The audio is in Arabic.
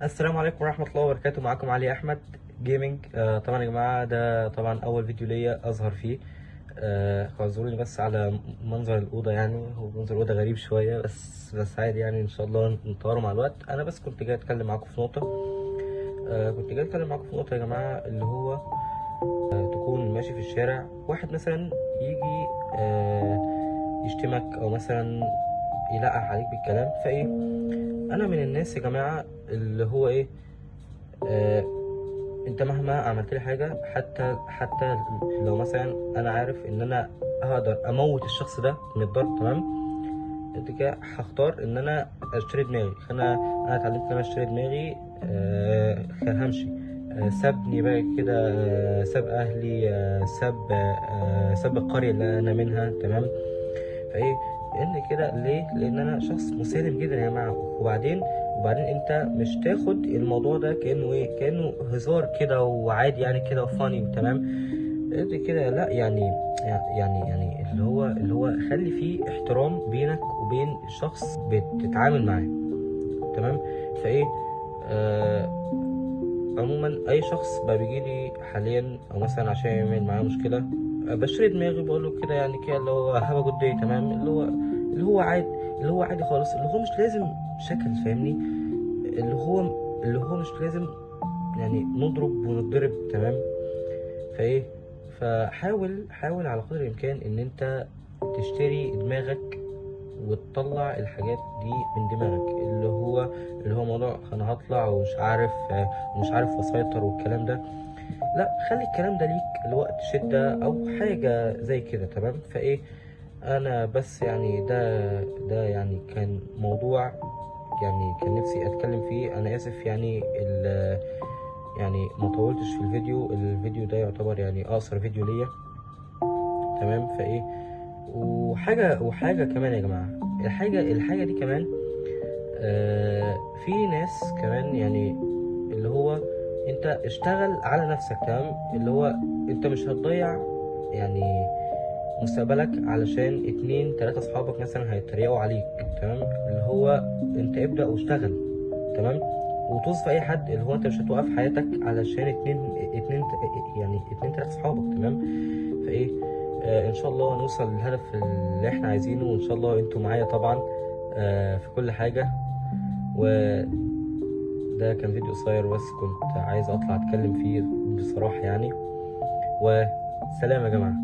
السلام عليكم ورحمة الله وبركاته. معاكم علي أحمد جيمنج. طبعا يا جماعة، ده طبعا أول فيديو ليا أظهر فيه. اعذروني بس على منظر الأوضة، يعني هو منظر الأوضة غريب شوية، بس عادي يعني، إن شاء الله نطوره مع الوقت. أنا بس كنت جاي أتكلم معاكم في نقطة. يا جماعة، اللي هو تكون ماشي في الشارع، واحد مثلا يجي يشتمك، أو مثلا يلقح عليك بالكلام، فإيه، أنا من الناس يا جماعة اللي هو إيه، آه، انت مهما عملت لي حاجه، حتى لو مثلا انا عارف ان انا هقدر اموت الشخص ده من الضرب، تمام، انت كده هختار ان انا اشتري دماغي. انا اتعلمت ان انا اشتري دماغي. همشي. سابني بقى كده، ساب اهلي، ساب القريه اللي انا منها، تمام. فايه، لان كده ليه؟ لان انا شخص مسالم جدا يا جماعه. وبعدين انت مش تاخد الموضوع ده كانه ايه، كانه هزار كده وعادي يعني كده وفاني، تمام. انت كده لا، يعني اللي هو خلي فيه احترام بينك وبين شخص بتتعامل معاه، تمام. فايه، آه عموما اي شخص بقى بيجي لي حاليا، او مثلا عشان يعمل معايا مشكله، بشتري دماغي، بقول له كده يعني كده، اللي هو هاف جود داي، تمام. اللي هو عادي خالص، اللي هو مش لازم شكل، فاهمني. اللي هو مش لازم يعني نضرب ونضرب، تمام. فايه، حاول على قدر الامكان ان انت تشتري دماغك وتطلع الحاجات دي من دماغك، اللي هو موضوع انا هطلع ومش عارف اسيطر والكلام ده. لا، خلي الكلام ده ليك لوقت شدة او حاجة زي كده، تمام. فايه، انا بس يعني ده يعني كان موضوع، يعني كان نفسي اتكلم فيه. انا اسف يعني يعني ما طولتش في الفيديو ده يعتبر يعني اقصر فيديو ليا، تمام. فايه، وحاجة كمان يا جماعة، الحاجة دي كمان، في ناس كمان يعني، اللي هو انت اشتغل على نفسك، تمام. اللي هو انت مش هتضيع يعني مستقبلك علشان 2 3 اصحابك مثلا هيتريقوا عليك، تمام. اللي هو انت ابدأ واشتغل، تمام. وطز في اي حد، اللي هو انت مش هتوقف حياتك علشان يعني 2 3 اصحابك، تمام. فايه، ان شاء الله نوصل للهدف اللي احنا عايزينه، وان شاء الله انتوا معايا طبعا في كل حاجة. وده كان فيديو قصير، بس كنت عايز اطلع اتكلم فيه بصراحة يعني. وسلام يا جماعة.